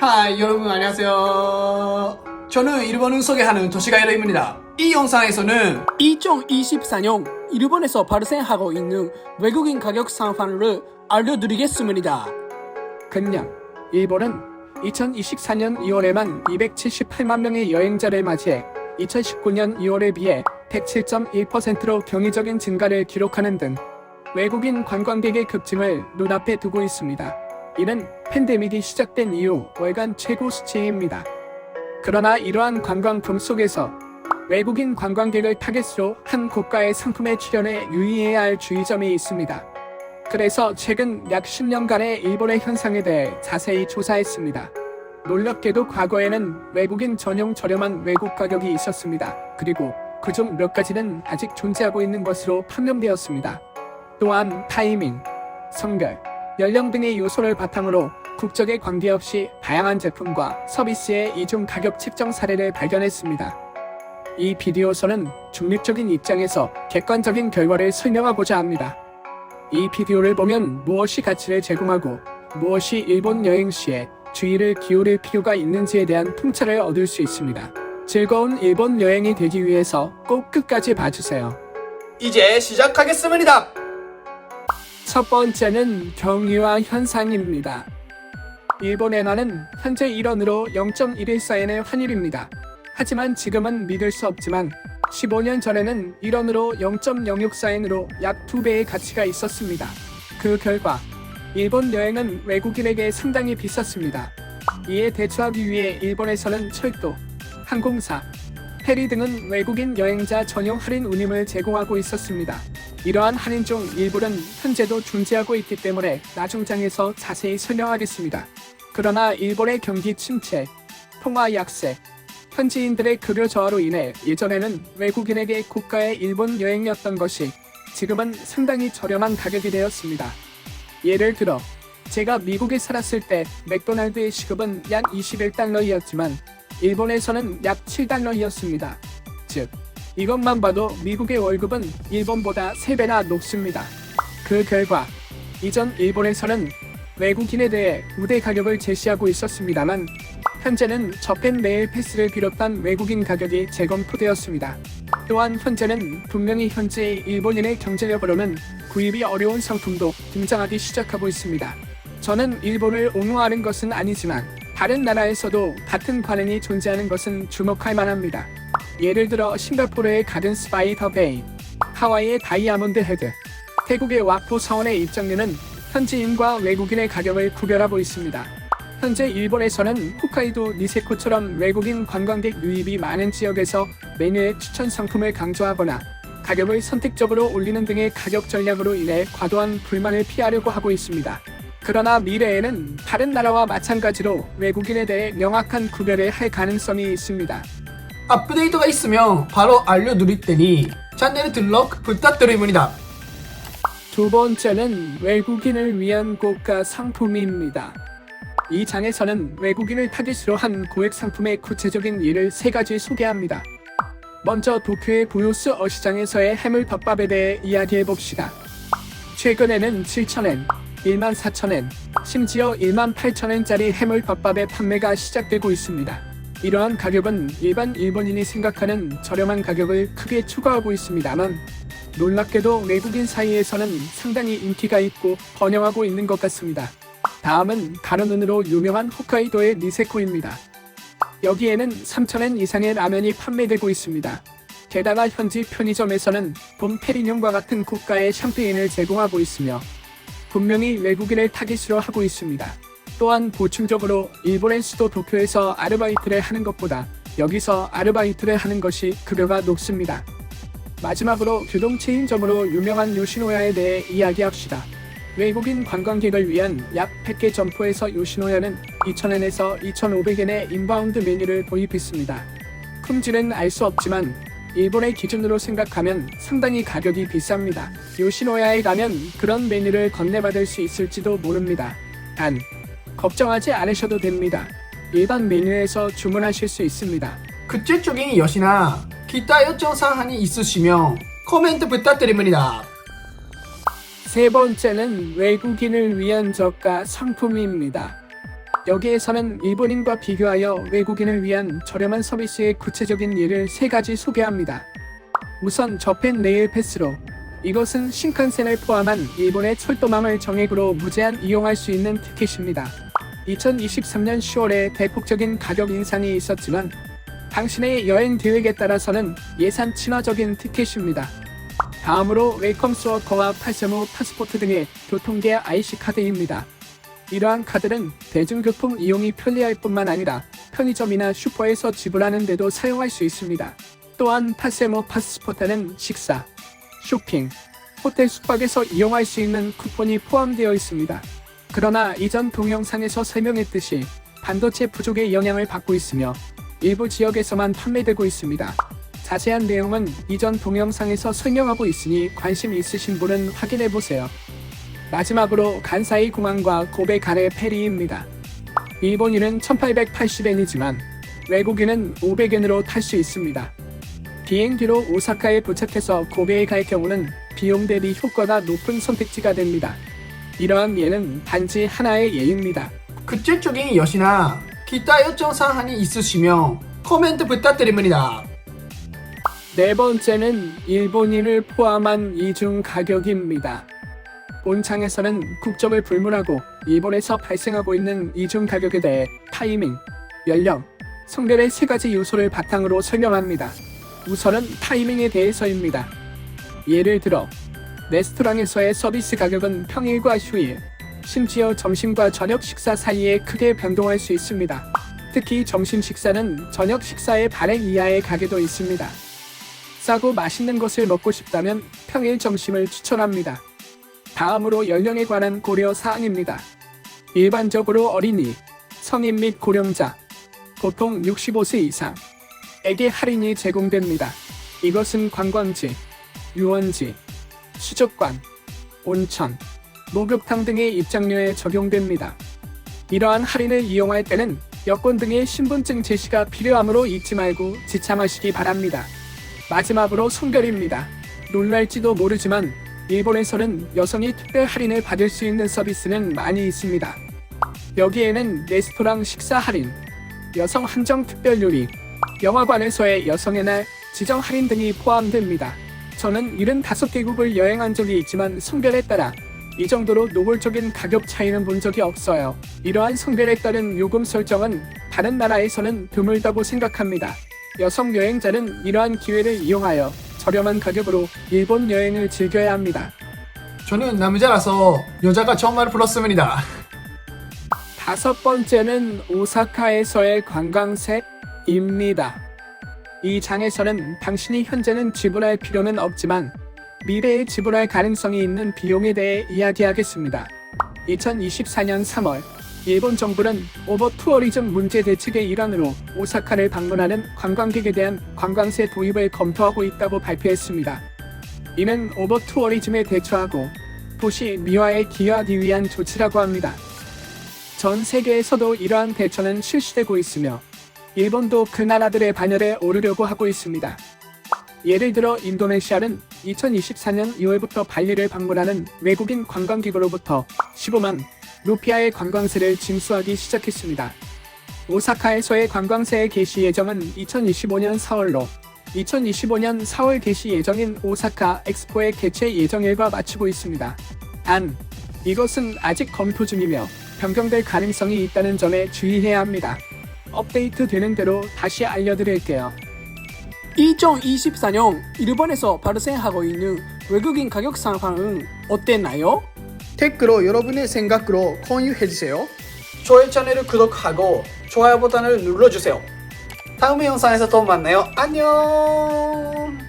하이 여러분 안녕하세요. 저는 일본을 소개하는 도시가이로입니다. 이 영상에서는 2024년 일본에서 발생하고 있는 외국인 가격 상황을 알려드리겠습니다. 근양, 일본은 2024년 2월에만 278만 명의 여행자를 맞이해 2019년 2월에 비해 107.1%로 경이적인 증가를 기록하는 등 외국인 관광객의 급증을 눈앞에 두고 있습니다. 이는 팬데믹이 시작된 이후 월간 최고 수치입니다. 그러나 이러한 관광붐 속에서 외국인 관광객을 타겟으로 한 고가의 상품의 출현에 유의해야 할 주의점이 있습니다. 그래서 최근 약 10년간의 일본의 현상에 대해 자세히 조사했습니다. 놀랍게도 과거에는 외국인 전용 저렴한 외국 가격이 있었습니다. 그리고 그중 몇 가지는 아직 존재하고 있는 것으로 판명되었습니다. 또한 타이밍, 성별, 연령 등의 요소를 바탕으로 국적에 관계없이 다양한 제품과 서비스의 이중 가격 책정 사례를 발견했습니다. 이 비디오서는 중립적인 입장에서 객관적인 결과를 설명하고자 합니다. 이 비디오를 보면 무엇이 가치를 제공하고 무엇이 일본 여행 시에 주의를 기울일 필요가 있는지에 대한 통찰을 얻을 수 있습니다. 즐거운 일본 여행이 되기 위해서 꼭 끝까지 봐주세요. 이제 시작하겠습니다. 첫 번째는 경유화 현상입니다. 일본 엔화는 현재 1원으로 0.114엔의 환율입니다. 하지만 지금은 믿을 수 없지만 15년 전에는 1원으로 0.064엔으로 약 2배의 가치가 있었습니다. 그 결과 일본 여행은 외국인에게 상당히 비쌌습니다. 이에 대처하기 위해 일본에서는 철도, 항공사, 페리 등은 외국인 여행자 전용 할인 운임을 제공하고 있었습니다. 이러한 할인 중 일부는 현재도 존재하고 있기 때문에 나중 장에서 자세히 설명하겠습니다. 그러나 일본의 경기 침체, 통화 약세, 현지인들의 급여 저하로 인해 예전에는 외국인에게 고가의 일본 여행이었던 것이 지금은 상당히 저렴한 가격이 되었습니다. 예를 들어 제가 미국에 살았을 때 맥도날드의 시급은 약 21달러이었지만 일본에서는 약 7달러이었습니다. 즉 이것만 봐도 미국의 월급은 일본보다 3배나 높습니다. 그 결과 이전 일본에서는 외국인에 대해 우대 가격을 제시하고 있었습니다만 현재는 저펜 메일 패스를 비롯한 외국인 가격이 재검토되었습니다. 또한 현재는 분명히 현재의 일본인의 경제력으로는 구입이 어려운 상품도 등장하기 시작하고 있습니다. 저는 일본을 옹호하는 것은 아니지만 다른 나라에서도 같은 관행이 존재하는 것은 주목할 만합니다. 예를 들어 싱가포르의 가든스 바이 더 베이, 하와이의 다이아몬드 헤드, 태국의 와포 사원의 입장료는 현지인과 외국인의 가격을 구별하고 있습니다. 현재 일본에서는 홋카이도 니세코처럼 외국인 관광객 유입이 많은 지역에서 메뉴의 추천 상품을 강조하거나 가격을 선택적으로 올리는 등의 가격 전략으로 인해 과도한 불만을 피하려고 하고 있습니다. 그러나 미래에는 다른 나라와 마찬가지로 외국인에 대해 명확한 구별을 할 가능성이 있습니다. 업데이트가 있으면 바로 알려드릴 테니 채널 등록 부탁드립니다. 두 번째는 외국인을 위한 고가 상품입니다. 이 장에서는 외국인을 타깃으로 한 고액 상품의 구체적인 예를 3가지 소개합니다. 먼저 도쿄의 부요스 어시장에서의 해물덮밥에 대해 이야기해봅시다. 최근에는 7,000엔, 14,000엔, 심지어 18,000엔짜리 해물덮밥의 판매가 시작되고 있습니다. 이러한 가격은 일반 일본인이 생각하는 저렴한 가격을 크게 추가하고 있습니다만 놀랍게도 외국인 사이에서는 상당히 인기가 있고 번영하고 있는 것 같습니다. 다음은 가르는으로 유명한 홋카이도의 니세코입니다. 여기에는 3,000엔 이상의 라면이 판매되고 있습니다. 게다가 현지 편의점에서는 봄 페리뇽과 같은 고가의 샴페인을 제공하고 있으며 분명히 외국인을 타깃으로 하고 있습니다. 또한 보충적으로 일본의 수도 도쿄에서 아르바이트를 하는 것보다 여기서 아르바이트를 하는 것이 급여가 높습니다. 마지막으로 교동 체인점으로 유명한 요시노야에 대해 이야기합시다. 외국인 관광객을 위한 약 100개 점포에서 요시노야는 2,000엔에서 2,500엔의 인바운드 메뉴를 도입했습니다. 품질은 알 수 없지만 일본의 기준으로 생각하면 상당히 가격이 비쌉니다. 요시노야에 가면 그런 메뉴를 건네받을 수 있을지도 모릅니다. 단, 걱정하지 않으셔도 됩니다. 일반 메뉴에서 주문하실 수 있습니다. 구체적인 여시나 기타 요청 사항이 있으시면 코멘트 부탁드립니다. 세 번째는 외국인을 위한 저가 상품입니다. 여기에서는 일본인과 비교하여 외국인을 위한 저렴한 서비스의 구체적인 예를 3가지 소개합니다. 우선 저펜 레일 패스로. 이것은 신칸센을 포함한 일본의 철도망을 정액으로 무제한 이용할 수 있는 티켓입니다. 2023년 10월에 대폭적인 가격 인상이 있었지만 당신의 여행 계획에 따라서는 예산 친화적인 티켓입니다. 다음으로 웰컴 스워커와 파세모 파스포트 등의 교통계 IC 카드입니다. 이러한 카드는 대중교통 이용이 편리할 뿐만 아니라 편의점이나 슈퍼에서 지불하는 데도 사용할 수 있습니다. 또한 파세모 파스포트는 식사, 쇼핑, 호텔 숙박에서 이용할 수 있는 쿠폰이 포함되어 있습니다. 그러나 이전 동영상에서 설명했듯이 반도체 부족의 영향을 받고 있으며 일부 지역에서만 판매되고 있습니다. 자세한 내용은 이전 동영상에서 설명하고 있으니 관심 있으신 분은 확인해보세요. 마지막으로 간사이 공항과 고베 가레 페리입니다. 일본인은 1880엔이지만 외국인은 500엔으로 탈 수 있습니다. 비행기로 오사카에 도착해서 고베에 갈 경우는 비용 대비 효과가 높은 선택지가 됩니다. 이러한 예는 단지 하나의 예입니다. 구체적인 여시나 기타 요청 사항이 있으시면 코멘트 부탁드립니다. 네 번째는 일본인을 포함한 이중 가격입니다. 본창에서는 국적을 불문하고 일본에서 발생하고 있는 이중 가격에 대해 타이밍, 연령, 성별의 3가지 요소를 바탕으로 설명합니다. 우선은 타이밍에 대해서입니다. 예를 들어 레스토랑에서의 서비스 가격은 평일과 휴일, 심지어 점심과 저녁 식사 사이에 크게 변동할 수 있습니다. 특히 점심 식사는 저녁 식사의 발행 이하의 가게도 있습니다. 싸고 맛있는 것을 먹고 싶다면 평일 점심을 추천합니다. 다음으로 연령에 관한 고려 사항입니다. 일반적으로 어린이, 성인 및 고령자, 보통 65세 이상에게 할인이 제공됩니다. 이것은 관광지, 유원지, 수족관, 온천, 목욕탕 등의 입장료에 적용됩니다. 이러한 할인을 이용할 때는 여권 등의 신분증 제시가 필요하므로 잊지 말고 지참하시기 바랍니다. 마지막으로 성별입니다. 놀랄지도 모르지만 일본에서는 여성이 특별 할인을 받을 수 있는 서비스는 많이 있습니다. 여기에는 레스토랑 식사 할인, 여성 한정 특별 요리, 영화관에서의 여성의 날 지정 할인 등이 포함됩니다. 저는 75개국을 여행한 적이 있지만 성별에 따라 이 정도로 노골적인 가격 차이는 본 적이 없어요. 이러한 성별에 따른 요금 설정은 다른 나라에서는 드물다고 생각합니다. 여성 여행자는 이러한 기회를 이용하여 저렴한 가격으로 일본 여행을 즐겨야 합니다. 저는 남자라서 여자가 정말 부럽습니다. 5번째는 오사카에서의 관광색입니다. 이 장에서는 당신이 현재는 지불할 필요는 없지만 미래에 지불할 가능성이 있는 비용에 대해 이야기하겠습니다. 2024년 3월 일본 정부는 오버 투어리즘 문제 대책의 일환으로 오사카를 방문하는 관광객에 대한 관광세 도입을 검토하고 있다고 발표했습니다. 이는 오버 투어리즘에 대처하고 도시 미화에 기여하기 위한 조치라고 합니다. 전 세계에서도 이러한 대처는 실시되고 있으며 일본도 그 나라들의 반열에 오르려고 하고 있습니다. 예를 들어 인도네시아는 2024년 2월부터 발리를 방문하는 외국인 관광객으로부터 15만 루피아의 관광세를 징수하기 시작했습니다. 오사카에서의 관광세의 개시 예정은 2025년 4월로 2025년 4월 개시 예정인 오사카 엑스포의 개최 예정일과 맞추고 있습니다. 단, 이것은 아직 검토 중이며 변경될 가능성이 있다는 점에 주의해야 합니다. 업데이트 되는 대로 다시 알려드릴게요. 2024년 일본에서 발생하고 있는 외국인 가격 상황은 어땠나요? 댓글로 여러분의 생각으로 공유해주세요. 저의 채널을 구독하고 좋아요 버튼을 눌러주세요. 다음 영상에서 또 만나요. 안녕.